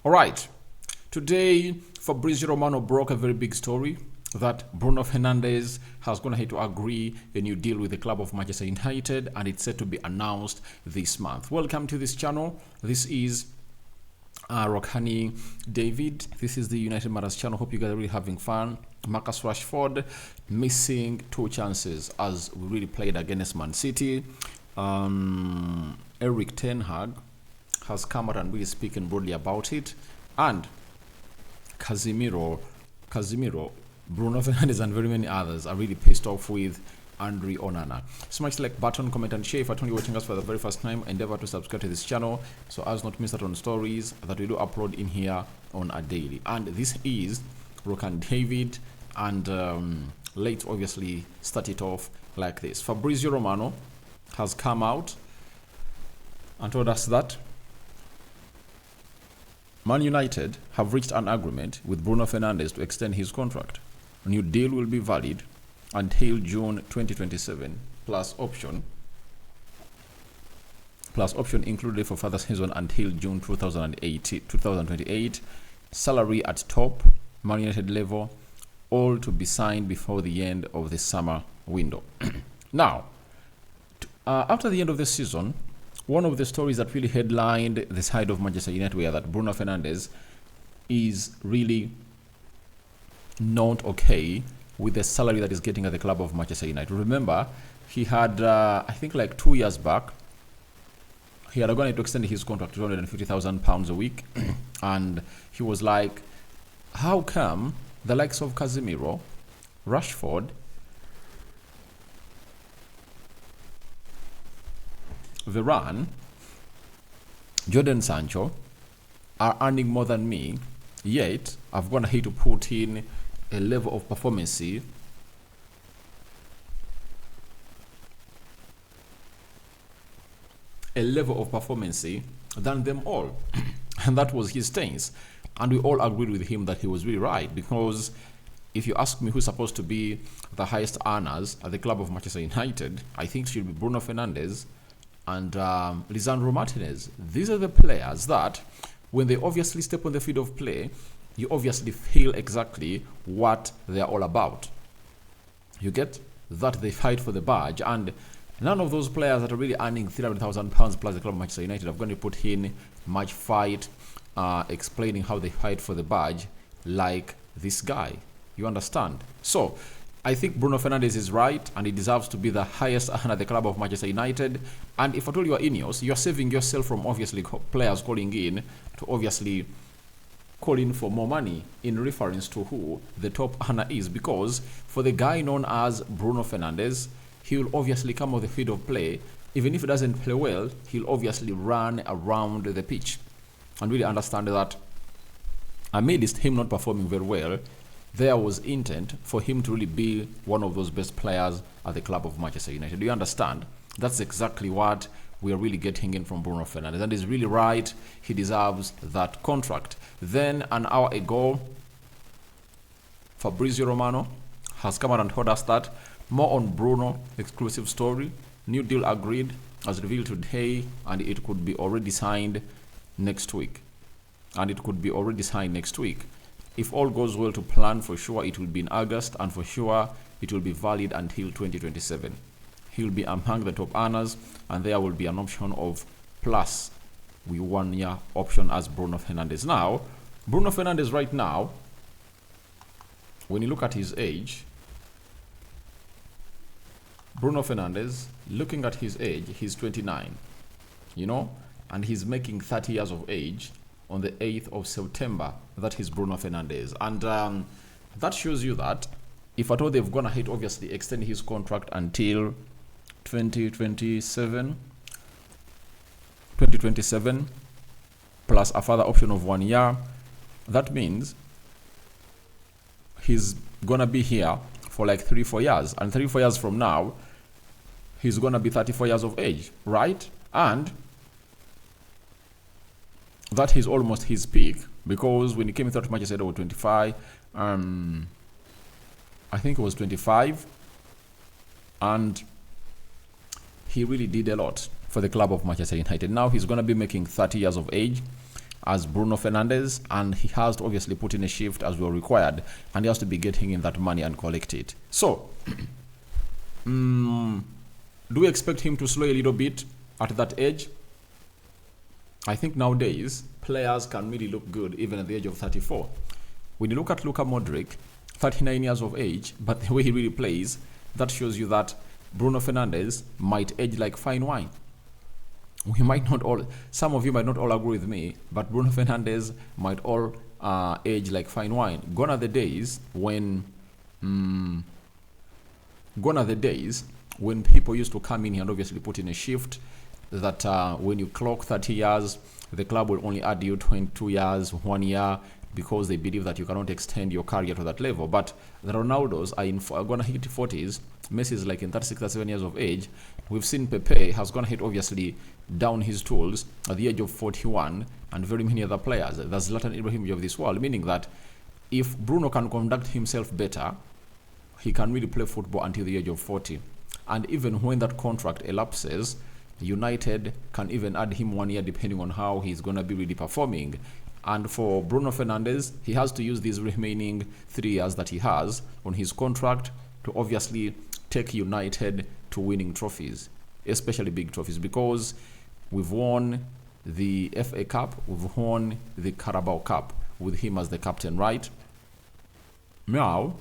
All right. Today, Fabrizio Romano broke a very big story that Bruno Fernandes has gone ahead to agree a new deal with the club of Manchester United, and it's set to be announced this month. Welcome to this channel. This is Rokhani David. This is the United Matters channel. Hope you guys are really having fun. Marcus Rashford missing 2 chances as we really played against Man City. Eric Ten Hag has come out and really speaking broadly about it. And Casemiro, Bruno Fernandes and very many others are really pissed off with Casemiro and Onana. Smash the like button, comment and share. If you're only watching us for the very first time, endeavor to subscribe to this channel so as not to miss out on stories that we do upload in here on a daily. And this is Rokhani David, and let's obviously start it off like this. Fabrizio Romano has come out and told us that Man United have reached an agreement with Bruno Fernandes to extend his contract. A new deal will be valid until June 2027, plus option included for further season until June 2028. Salary at top Man United level, all to be signed before the end of the summer window. Now, after the end of the season, one of the stories that really headlined the side of Manchester United were that Bruno Fernandes is really not okay with the salary that he's getting at the club of Manchester United. Remember, he had, I think like 2 years back, he had gone to extend his contract to £250,000 a week. And he was like, how come the likes of Casemiro, Rashford, Varane, Jordan Sancho are earning more than me, yet I've gone ahead to put in a level of performance than them all. And that was his stance. And we all agreed with him that he was really right, because if you ask me who's supposed to be the highest earners at the club of Manchester United, I think it should be Bruno Fernandes and Lisandro Martinez. These are the players that, when they obviously step on the field of play, you obviously feel exactly what they are all about. You get that they fight for the badge, and none of those players that are really earning £300,000 plus the club of Manchester United are going to put in much fight explaining how they fight for the badge like this guy. You understand? So I think Bruno Fernandes is right, and he deserves to be the highest earner at the club of Manchester United. And if at all you are Ineos, you're saving yourself from obviously players calling in to obviously call in for more money in reference to who the top earner is. Because for the guy known as Bruno Fernandes, he will obviously come on the field of play. Even if he doesn't play well, he'll obviously run around the pitch. And really understand that amidst him not performing very well, there was intent for him to really be one of those best players at the club of Manchester United. Do you understand? That's exactly what we are really getting in from Bruno Fernandes. And he's really right. He deserves that contract. Then an hour ago, Fabrizio Romano has come out and told us that more on Bruno exclusive story. New deal agreed as revealed today, and it could be already signed next week. If all goes well to plan, for sure it will be in August, and for sure it will be valid until 2027. He'll be among the top earners, and there will be an option of plus with 1 year option as Bruno Fernandes. Now, Bruno Fernandes right now, when you look at his age, looking at his age, he's 29, you know, and he's making 30 years of age on the 8th of September. That is Bruno Fernandes. And that shows you that if at all they've gone ahead, obviously extend his contract until 2027, plus a further option of 1 year, that means he's gonna be here for like 3-4 years. And 3-4 years from now, he's gonna be 34 years of age, right? And that is almost his peak, because when he came into Manchester United, was 25. I think it was 25, and he really did a lot for the club of Manchester United. Now he's going to be making 30 years of age, as Bruno Fernandes, and he has to obviously put in a shift as well required, and he has to be getting in that money and collect it. So, do we expect him to slow a little bit at that age? I think nowadays, players can really look good even at the age of 34. When you look at Luka Modric, 39 years of age, but the way he really plays, that shows you that Bruno Fernandes might age like fine wine. We might not all, some of you might not all agree with me, but Bruno Fernandes might all age like fine wine. Gone are the days when people used to come in here and obviously put in a shift that when you clock 30 years, the club will only add you 22 years, 1 year, because they believe that you cannot extend your career to that level. But the Ronaldos are going to hit 40s. Messi is like in 36, 37 years of age. We've seen Pepe has gone to hit obviously down his tools at the age of 41, and very many other players. There's Zlatan Ibrahimovic of this world, meaning that if Bruno can conduct himself better, he can really play football until the age of 40. And even when that contract elapses, United can even add him 1 year depending on how he's going to be really performing. And for Bruno Fernandes, he has to use these remaining 3 years that he has on his contract to obviously take United to winning trophies, especially big trophies, because we've won the FA Cup, we've won the Carabao Cup with him as the captain, right? Now,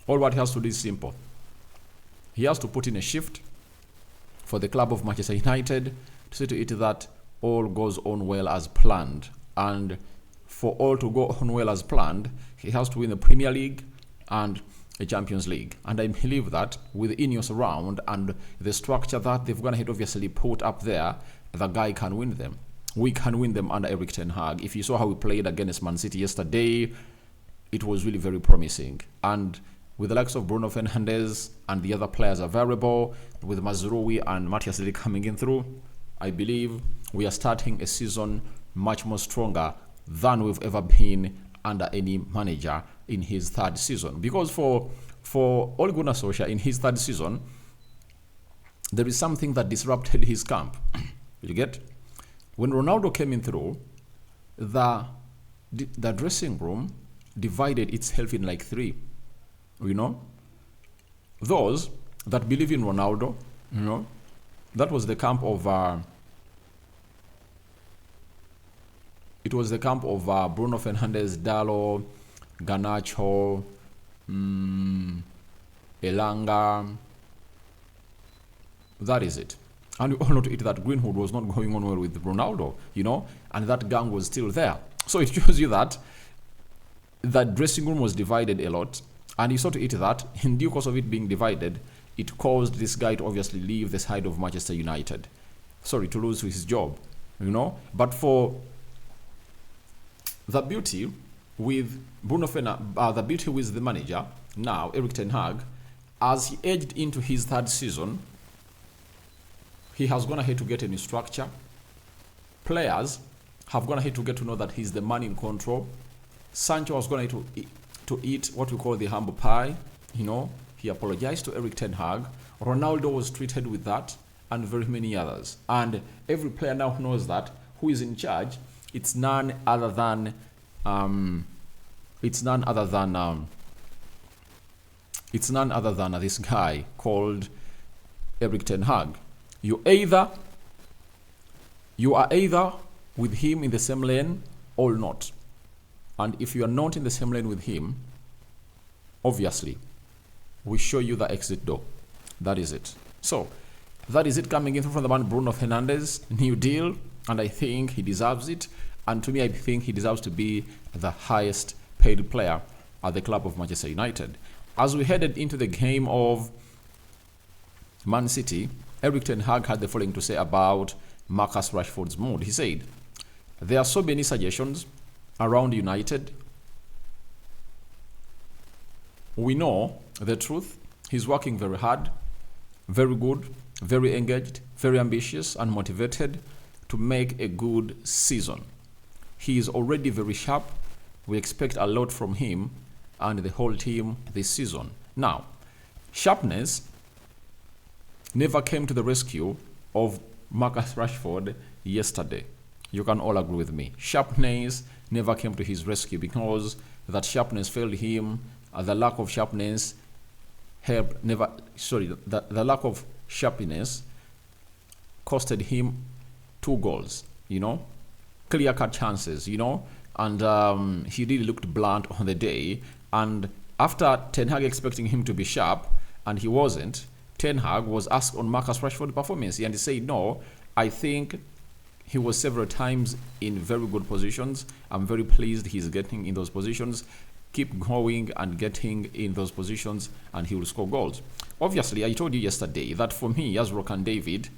all what he has to do is simple. He has to put in a shift for the club of Manchester United to see to it that all goes on well as planned. And for all to go on well as planned, he has to win the Premier League and a Champions League. And I believe that with Ineos around and the structure that they've gone ahead obviously put up there, the guy can win them. We can win them under Erik ten Hag. If you saw how we played against Man City yesterday, it was really very promising. And with the likes of Bruno Fernandes and the other players available, with Mazraoui and Matthias Lee coming in through, I believe we are starting a season much more stronger than we've ever been under any manager in his third season. Because for Ole Gunnar Solskjaer in his third season, there is something that disrupted his camp. You get? When Ronaldo came in through, the dressing room divided itself in like 3. You know? Those that believe in Ronaldo, you know, that was the camp of Bruno Fernandes, Dalot, Garnacho, Elanga. That is it. And we all know to it that Greenwood was not going on well with Ronaldo, you know, and that gang was still there. So it shows you that the dressing room was divided a lot, and you saw to it that in due course of it being divided, it caused this guy to obviously leave the side of Manchester United. Sorry, to lose his job, you know. But for the beauty with Bruno Fernandes, the beauty with the manager now, Erik ten Hag, as he edged into his third season, he has gone ahead to get a new structure. Players have gone ahead to get to know that he's the man in control. Sancho has gone ahead to eat what we call the humble pie, you know. He apologized to Erik ten Hag. Ronaldo was treated with that, and very many others. And every player now knows that who is in charge. It's none other than this guy called Erik ten Hag. You are either with him in the same lane or not. And if you are not in the same lane with him, obviously, we show you the exit door. That is it. So, that is it coming in from the man Bruno Fernandes. New deal, and I think he deserves it. And to me, I think he deserves to be the highest paid player at the club of Manchester United. As we headed into the game of Man City, Erik ten Hag had the following to say about Marcus Rashford's mood. He said, "There are so many suggestions around United. We know the truth. He's working very hard, very good, very engaged, very ambitious and motivated to make a good season. He is already very sharp. We expect a lot from him and the whole team this season." Now, sharpness never came to the rescue of Marcus Rashford yesterday. you can all agree with me. Sharpness never came to his rescue because that sharpness failed him. The lack of sharpness the lack of sharpness costed him 2 goals, clear-cut chances, and he really looked blunt on the day. And after Ten Hag expecting him to be sharp, and he wasn't, Ten Hag was asked on Marcus Rashford's performance, and he said, no, I think he was several times in very good positions. I'm very pleased he's getting in those positions. Keep going and getting in those positions, and he will score goals. Obviously, I told you yesterday that for me, as Rock and David,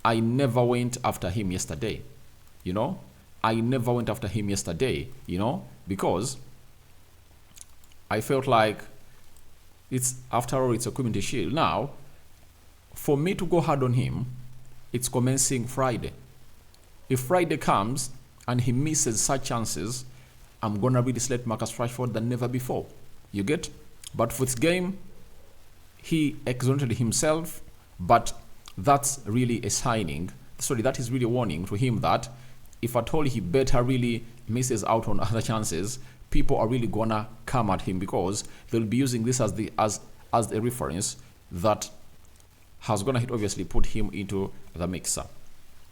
I never went after him yesterday. I never went after him yesterday, because I felt like after all, it's a community shield. Now, for me to go hard on him, it's commencing Friday. If Friday comes and he misses such chances, I'm going to really select Marcus Rashford than never before. You get? But for this game, he exonerated himself, but that's really a signing. Sorry, that is really a warning to him that if at all he better really misses out on other chances, people are really going to come at him because they'll be using this as a reference that has going to obviously put him into the mixer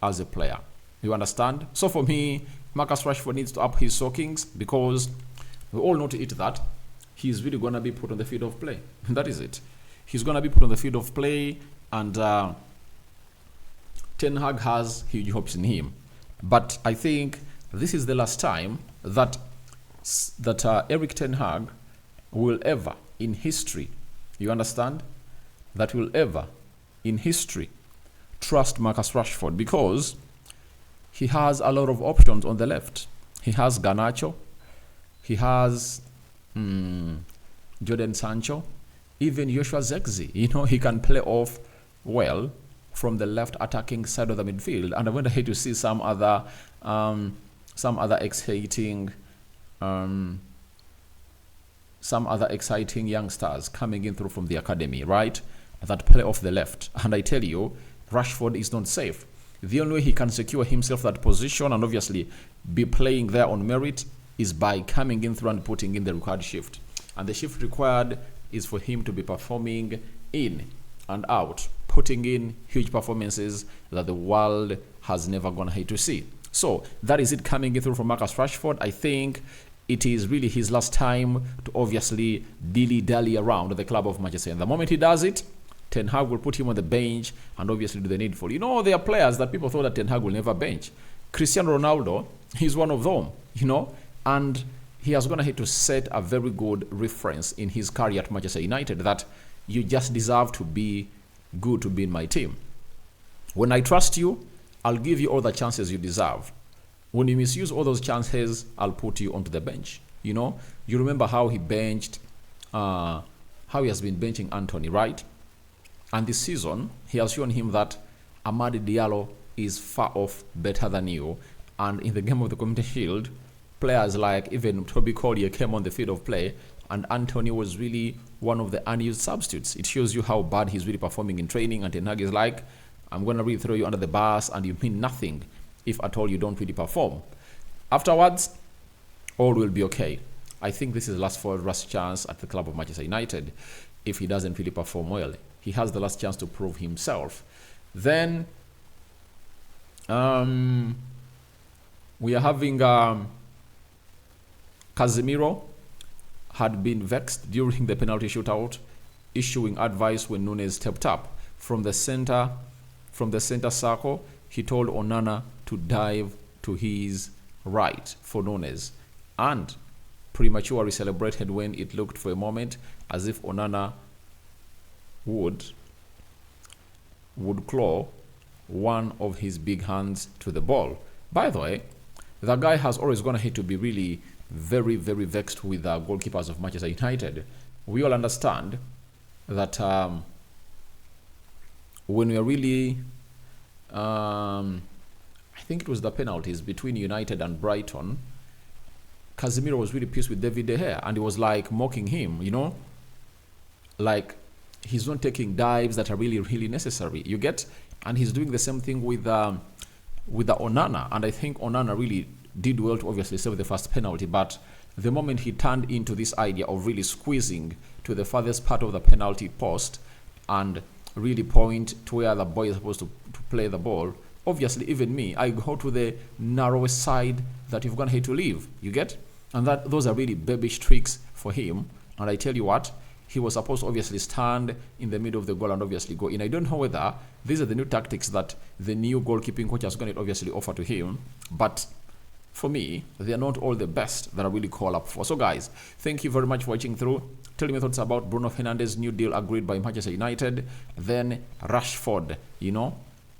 as a player. You understand? So for me, Marcus Rashford needs to up his sockings because we all know to it that he's really going to be put on the field of play. That is it. He's going to be put on the field of play, and Ten Hag has huge hopes in him. But I think this is the last time that Eric Ten Hag will ever in history, you understand, that will ever in history trust Marcus Rashford, because he has a lot of options on the left. He has Garnacho, he has Jadon Sancho, even Joshua Zexi. He can play off well from the left attacking side of the midfield. And I wonder here to see some other exciting youngsters coming in through from the academy, right? That play off the left. And I tell you, Rashford is not safe. The only way he can secure himself that position and obviously be playing there on merit is by coming in through and putting in the required shift. And the shift required is for him to be performing in and out, putting in huge performances that the world has never gone ahead to see. So that is it coming in through from Marcus Rashford. I think it is really his last time to obviously dilly-dally around the club of Manchester. And the moment he does it, Ten Hag will put him on the bench and obviously do the needful. There are players that people thought that Ten Hag will never bench. Cristiano Ronaldo, he's one of them, and he has gone ahead to set a very good reference in his career at Manchester United that you just deserve to be good to be in my team. When I trust you, I'll give you all the chances you deserve. When you misuse all those chances, I'll put you onto the bench. You remember how he benched, how he has been benching Anthony, right? And this season, he has shown him that Amadi Diallo is far off better than you. And in the game of the Community Shield, players like even Toby Collier came on the field of play, and Anthony was really one of the unused substitutes. It shows you how bad he's really performing in training, and Ten Hag is like, I'm going to really throw you under the bus, and you mean nothing if at all you don't really perform. Afterwards, all will be okay. I think this is the last chance at the club of Manchester United if he doesn't really perform well. He has the last chance to prove himself. Then we are having Casemiro had been vexed during the penalty shootout, issuing advice when Nunes stepped up from the center circle. He told Onana to dive to his right for Nunes, and prematurely celebrated when it looked for a moment as if Onana would claw one of his big hands to the ball. By the way, the guy has always gone ahead to be really very, very vexed with the goalkeepers of Manchester United. We all understand that when we are really, I think it was the penalties between United and Brighton, Casemiro was really pissed with David De Gea, and he was like mocking him, like he's not taking dives that are really, really necessary. You get? And he's doing the same thing with with the Onana, and I think Onana really did well to obviously save the first penalty, but the moment he turned into this idea of really squeezing to the farthest part of the penalty post and really point to where the boy is supposed to play the ball, obviously even me, I go to the narrowest side that you've gone here to leave, you get? And that those are really babyish tricks for him, and I tell you what, he was supposed to obviously stand in the middle of the goal and obviously go in. I don't know whether these are the new tactics that the new goalkeeping coach has going to obviously offer to him, but for me, they are not all the best that I really call up for. So guys, thank you very much for watching through. Tell me your thoughts about Bruno Fernandes' new deal agreed by Manchester United. Then Rashford,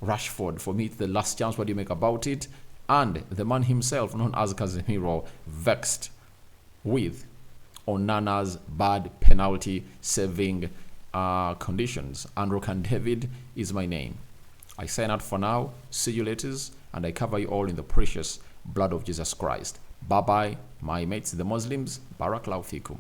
Rashford, for me, it's the last chance. What do you make about it? And the man himself, known as Casemiro, vexed with Onana's bad penalty saving conditions. Andrew David is my name. I sign out for now. See you later, and I cover you all in the precious blood of Jesus Christ. Bye bye, my mates, the Muslims. Barakallahu fikum.